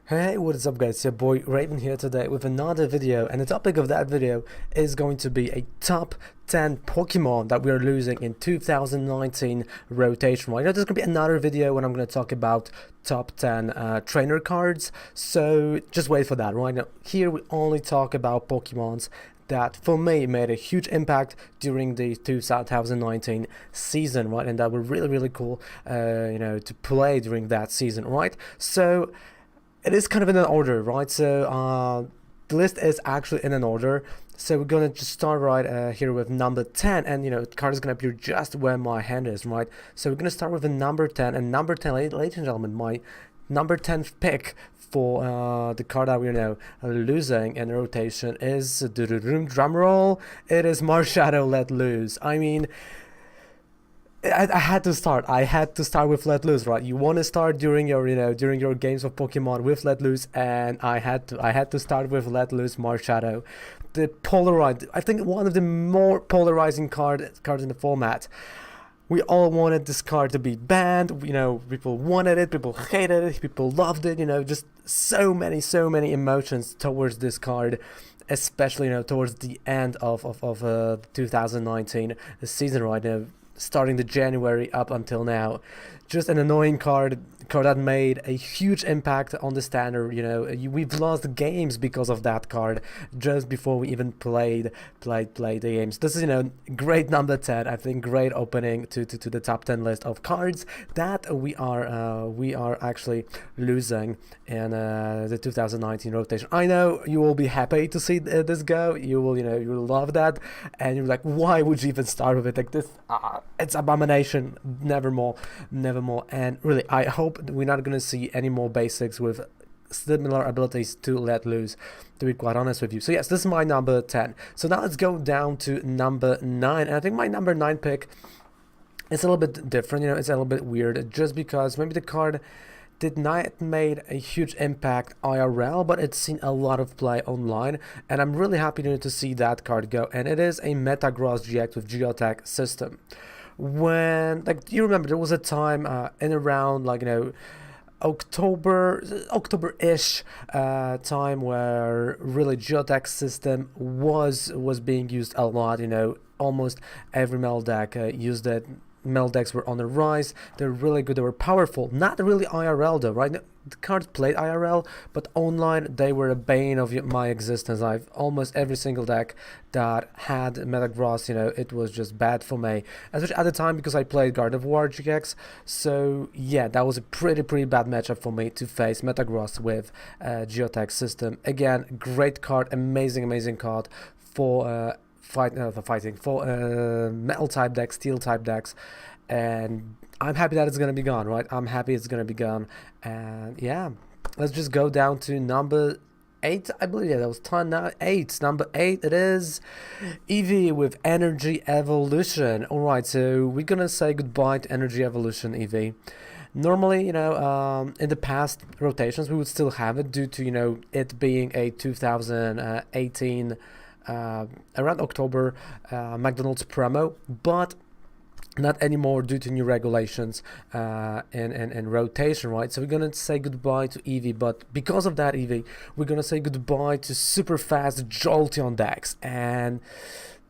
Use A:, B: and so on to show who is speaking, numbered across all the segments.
A: Hey, what is up guys, your boy Raven here today with another video, and the topic of that video is going to be a top 10 Pokemon that we are losing in 2019 rotation. Right now there's going to be another video when I'm going to talk about top 10 trainer cards, so just wait for that. Right now here we only talk about Pokemons that for me made a huge impact during the 2019 season, right, and that were really cool to play during that season, right? So it is kind of in an order, right? So the list is actually in an order. So we're gonna just start right here with number 10, and the card is gonna appear just where my hand is, right? So we're gonna start with the number 10, and number 10, ladies and gentlemen, my number 10th pick for the card that we're now losing in rotation is drum roll. It is Marshadow Let Loose. I mean, I had to start. I had to start with Let Loose, right? You want to start during your, during your games of Pokemon with Let Loose, and I had to start with Let Loose Marshadow. The polarized, I think one of the more polarizing cards in the format. We all wanted this card to be banned. People wanted it, people hated it, people loved it. Just so many emotions towards this card, especially towards the end of the 2019 season, right now, starting the January up until now. Just an annoying card that made a huge impact on the standard. We've lost games because of that card just before we even played the games. This is great number 10. I think great opening to the top 10 list of cards that we are actually losing in the 2019 rotation. I know you will be happy to see this go. You will love that, and you're like, why would you even start with it like this? It's abomination. Nevermore. And really, I hope we're not gonna see any more basics with similar abilities to Let Loose, to be quite honest with you. So yes, this is my number 10. So now let's go down to number 9, and I think my number 9 pick is a little bit different. It's a little bit weird, just because maybe the card did not made a huge impact IRL, but it's seen a lot of play online, and I'm really happy to see that card go, and it is a Metagross GX with Geotech system. When, like, you remember there was a time in around October-ish time where really Geotech system was being used a lot. Almost every metal deck used it. Metal decks were on the rise. They're really good. They were powerful. Not really IRL though, right? The cards played IRL, but online they were a bane of my existence. I've almost every single deck that had Metagross, it was just bad for me, especially at the time because I played Gardevoir GX. So yeah, that was a pretty bad matchup for me to face Metagross with Geotech system. Again, great card, amazing card for metal type decks, steel type decks, and I'm happy that it's gonna be gone, right? I'm happy it's gonna be gone, and yeah, let's just go down to number 8. I believe, yeah, that was 10. Now 8. Number 8, it is Eevee with Energy Evolution. All right, so we're gonna say goodbye to Energy Evolution Eevee. Normally, in the past rotations, we would still have it due to it being a 2018. Around October McDonald's promo, but not anymore due to new regulations and rotation, right? So we're gonna say goodbye to Eevee, but because of that Eevee, we're gonna say goodbye to super fast Jolteon decks, and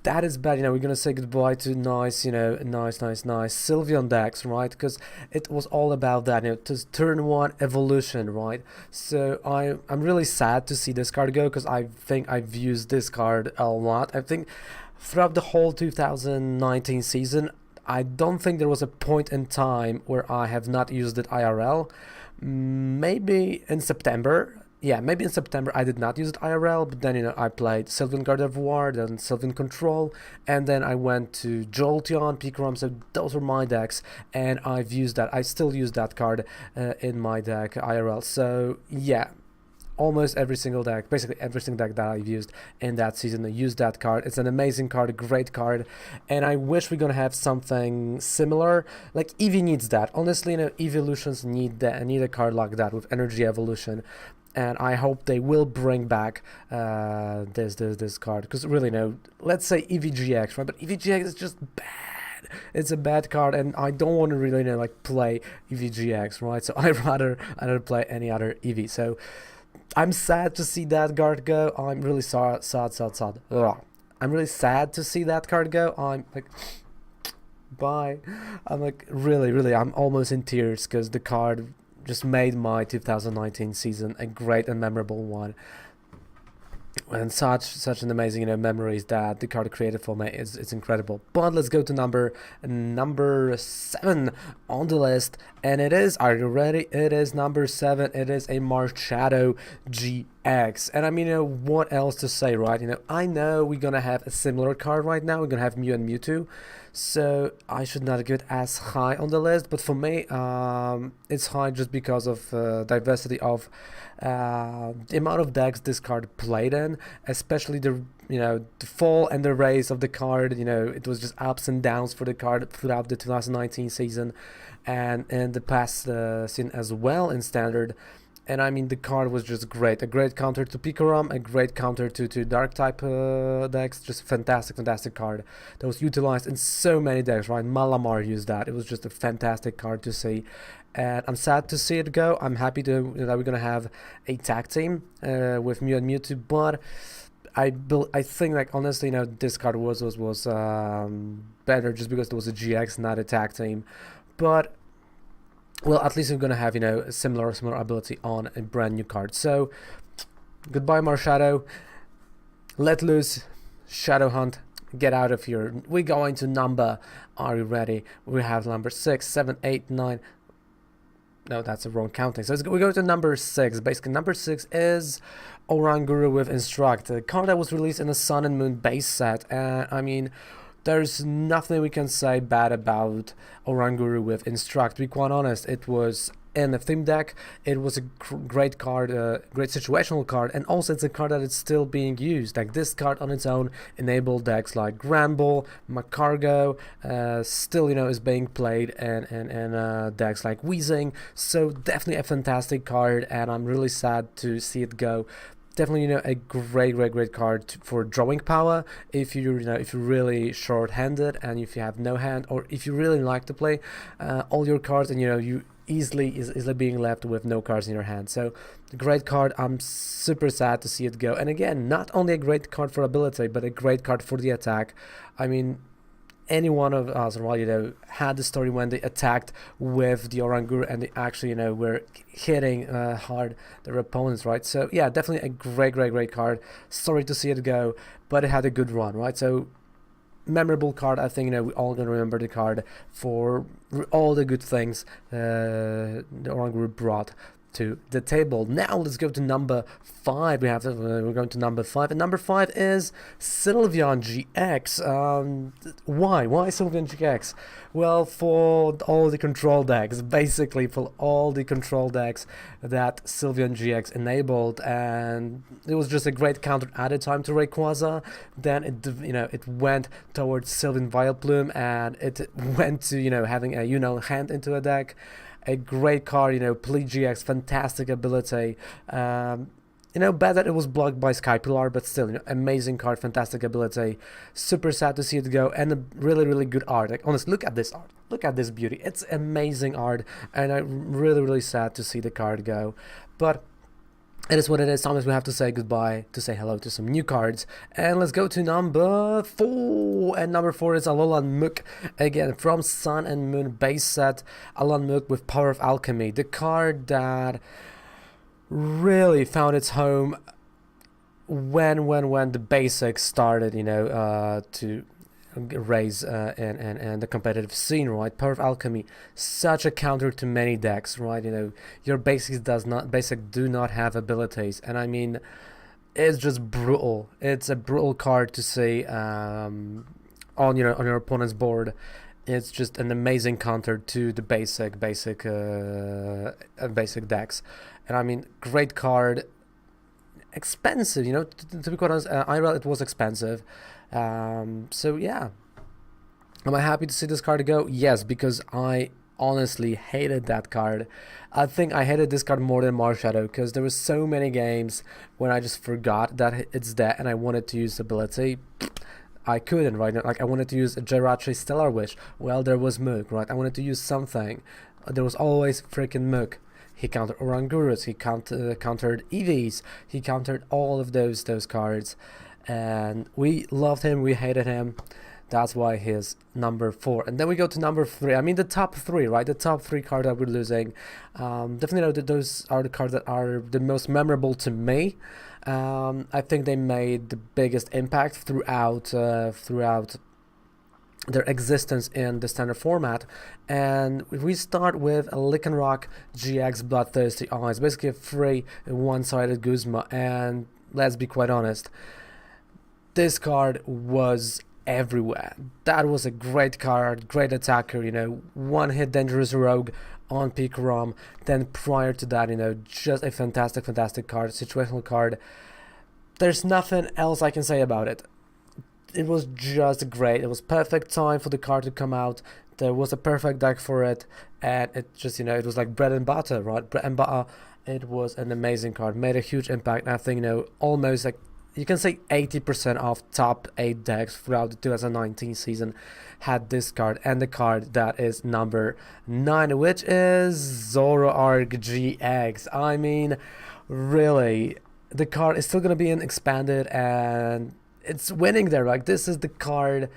A: that is bad. We're gonna say goodbye to nice Sylveon decks, right? Because it was all about that, to turn 1 evolution, right? So I'm really sad to see this card go, because I think I've used this card a lot. I think throughout the whole 2019 season, I don't think there was a point in time where I have not used it IRL. Maybe in September. Yeah, maybe in September I did not use it IRL, but then I played Sylveon Gardevoir, then Sylveon Control, and then I went to Jolteon, Pikarom. So those were my decks, and I've used that. I still use that card in my deck IRL. So yeah, almost every single deck, basically every single deck that I've used in that season, I used that card. It's an amazing card, a great card, and I wish we're gonna have something similar. Like Eevee needs that. Honestly, Evolutions need that. Need a card like that with Energy Evolution. And I hope they will bring back this card, because really, let's say EVGX, right? But EVGX is just bad. It's a bad card, and I don't want to really, you know, like play EVGX, right? So I'd rather play any other EV. So I'm sad to see that card go. I'm really sad. Ugh. I'm really sad to see that card go. I'm like, bye. I'm like, really, I'm almost in tears because the card just made my 2019 season a great and memorable one. And such an amazing, you know, memories that the card created for me. It's incredible. But let's go to number 7 on the list, and it is, are you ready? It is number 7. It is a Marshadow GX. And I mean, you know, what else to say, right? You know, I know we're gonna have a similar card right now. We're gonna have Mew and Mewtwo, so I should not give it as high on the list. But for me, it's high just because of diversity of the amount of decks this card played in, especially the, you know, the fall and the rise of the card. You know, it was just ups and downs for the card throughout the 2019 season and in the past season as well in Standard. And I mean, the card was just great. A great counter to Pikarom, a great counter to Dark type decks. Just fantastic card that was utilized in so many decks, right? Malamar used that. It was just a fantastic card to see. And I'm sad to see it go. I'm happy that we're gonna have a tag team with Mew and Mewtwo, but I think, like, honestly, you know, this card was better just because it was a GX, not a tag team. But well, at least we're gonna have, you know, a similar ability on a brand new card. So goodbye, Marshadow. Let loose, Shadow Hunt. Get out of here. We're going to number. Are you ready? We have number 6, 7, 8, 9. No, that's the wrong counting. So we go to number 6. Basically, number 6 is Oranguru with Instruct, a card that was released in the Sun and Moon base set. And I mean, there's nothing we can say bad about Oranguru with Instruct. To be quite honest, it was in a theme deck. It was a great card, great situational card, and also it's a card that is still being used. Like, this card on its own enabled decks like Granbull, Magcargo, still, you know, is being played in decks like Weezing. So definitely a fantastic card, and I'm really sad to see it go. Definitely, you know, a great card for drawing power if you're, you know, if you're really short-handed and if you have no hand, or if you really like to play all your cards and, you know, you easily being left with no cards in your hand. So great card. I'm super sad to see it go. And again, not only a great card for ability, but a great card for the attack. I mean, any one of us, well, you know, had the story when they attacked with the Oranguru and they actually, you know, were hitting hard their opponents, right? So yeah, definitely a great card. Sorry to see it go, but it had a good run, right? So memorable card. I think, you know, we all gonna remember the card for all the good things the Oranguru brought to the table. Now let's go to number 5. We're going to number 5, and number 5 is Sylveon GX. Why Sylveon GX? Well, for all the control decks, basically for all the control decks that Sylveon GX enabled, and it was just a great counter at a time to Rayquaza. Then it, you know, it went towards Sylveon Vileplume, and it went to, you know, having a, you know, hand into a deck. A great card, you know, Pleat GX, fantastic ability. You know, bad that it was blocked by Skypilar, but still, you know, amazing card, fantastic ability. Super sad to see it go, and a really good art. Like, honestly, look at this art. Look at this beauty. It's amazing art, and I'm really sad to see the card go. But it is what it is. Sometimes we have to say goodbye, to say hello to some new cards. And let's go to number 4. And number 4 is Alolan Muk. Again, from Sun and Moon base set. Alolan Muk with Power of Alchemy. The card that really found its home when the basics started, you know, to raise and the competitive scene, right? Power of Alchemy, such a counter to many decks, right? You know, your basic do not have abilities, and I mean, it's just brutal. It's a brutal card to see on your opponent's board. It's just an amazing counter to the basic decks, and I mean, great card. Expensive, you know, to be quite honest, IRL, it was expensive. So yeah, am I happy to see this card go? Yes, because I honestly hated that card. I think I hated this card more than Marshadow, because there were so many games when I just forgot that it's there and I wanted to use ability. I couldn't, right? Like, I wanted to use a Jirachi Stellar Wish. Well, there was Mook, right? I wanted to use something. There was always freaking Mook. He countered Orangurus, he countered EVs, he countered all of those cards. And we loved him, we hated him. That's why he's number 4. And then we go to number 3. I mean, the top 3, right? The top 3 cards that we're losing. Definitely know that those are the cards that are the most memorable to me. I think they made the biggest impact throughout their existence in the standard format. And we start with a Lycanroc GX Bloodthirsty Eyes, basically a free one-sided Guzma. And let's be quite honest, this card was everywhere. That was a great card, great attacker, you know, one-hit dangerous rogue on peak ROM. Then prior to that, you know, just a fantastic card, situational card. There's nothing else I can say about it. It was just great. It was perfect time for the card to come out. There was a perfect deck for it, and it just, you know, it was like bread and butter, right? Bread and butter. It was an amazing card, made a huge impact. And I think, you know, almost like, you can say 80% of top 8 decks throughout the 2019 season had this card, and the card that is number 9, which is Zoroark GX. I mean, really, the card is still going to be expanded, and it's winning there. Like, this is the card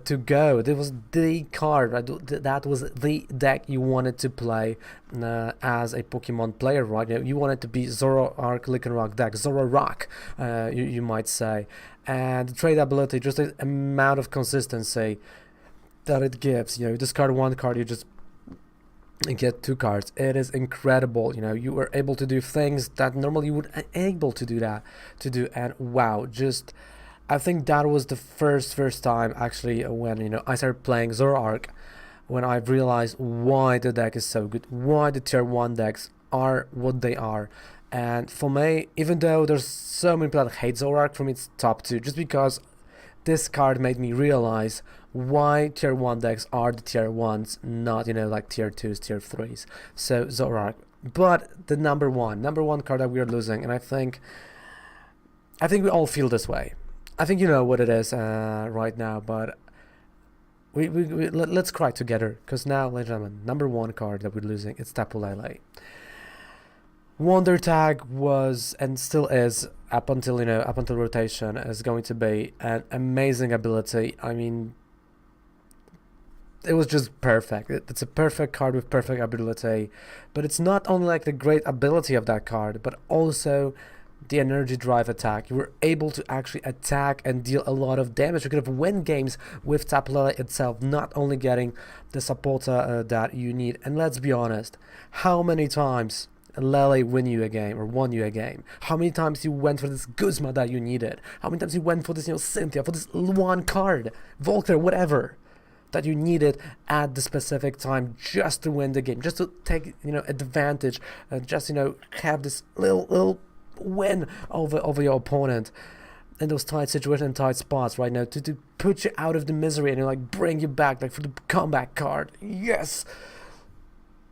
A: to go. This was the card, right? That was the deck you wanted to play as a Pokemon player, right? You wanted to be Zoroark Lycanroc deck, Zoroark, you might say. And the trade ability, just the amount of consistency that it gives. You know, you discard 1 card, you just get 2 cards. It is incredible. You know, you were able to do things that normally you would able to do, and wow, just, I think that was the first time actually when, you know, I started playing Zoroark, when I realized why the deck is so good, why the tier 1 decks are what they are. And for me, even though there's so many people that hate Zoroark, for me it's top 2, just because this card made me realize why tier 1 decks are the tier 1s, not, you know, like tier 2s, tier 3s. So Zoroark. But the number one card that we are losing, and I think we all feel this way. I think you know what it is right now, but let's cry together, because now, ladies and gentlemen, number 1 card that we're losing, it's Tapu Lele. Wonder Tag was, and still is, up until rotation, is going to be an amazing ability. I mean, it was just perfect. It's a perfect card with perfect ability, but it's not only like the great ability of that card, but also the energy drive attack. You were able to actually attack and deal a lot of damage. You could have win games with Tapu Lele itself, not only getting the supporter that you need. And let's be honest, how many times Lele won you a game? How many times you went for this Guzma that you needed? How many times you went for this, you know, Cynthia, for this 1 card, Volker, whatever, that you needed at the specific time just to win the game, just to take, you know, advantage, just, you know, have this little win over your opponent in those tight situations, tight spots right now, to put you out of the misery and, you know, like, bring you back, like, for the comeback card. Yes,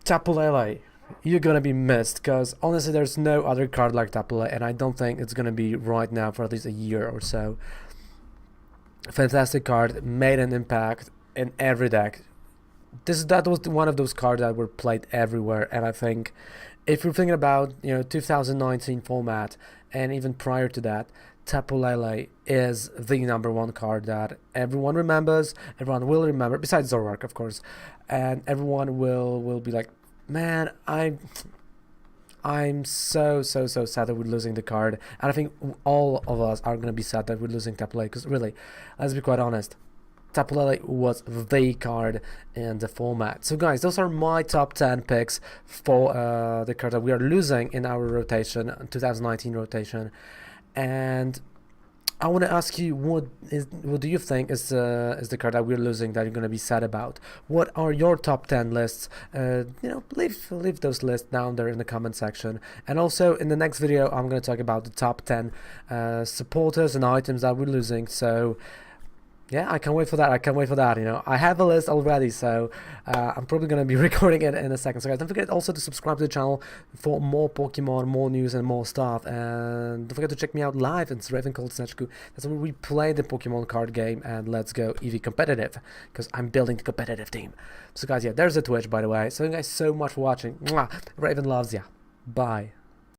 A: Tapu Lele, you're gonna be missed, because honestly there's no other card like Tapu Lele, and I don't think it's gonna be right now for at least a year or so. Fantastic card, made an impact in every deck. That was one of those cards that were played everywhere, and I think if you're thinking about, you know, 2019 format and even prior to that, Tapu Lele is the number 1 card that everyone remembers, everyone will remember, besides Zoroark, of course, and everyone will be like, man, I'm so sad that we're losing the card. And I think all of us are gonna be sad that we're losing Tapu Lele, because really, let's be quite honest, Tapu Lele was the card in the format. So guys, those are my top 10 picks for the card that we are losing in our rotation, 2019 rotation. And I want to ask you, what do you think is the card that we're losing that you're going to be sad about? What are your top 10 lists? You know, leave those lists down there in the comment section. And also in the next video, I'm going to talk about the top 10 supporters and items that we're losing. So Yeah, I can't wait for that. I can't wait for that. You know, I have a list already, so I'm probably gonna be recording it in a second. So guys, don't forget also to subscribe to the channel for more Pokemon, more news, and more stuff. And don't forget to check me out live. It's Ravencold Snatchku. That's where we play the Pokemon card game. And let's go Eevee competitive, because I'm building the competitive team. So guys, yeah, there's the Twitch, by the way. So thank you guys so much for watching. Mwah! Raven loves ya. Bye.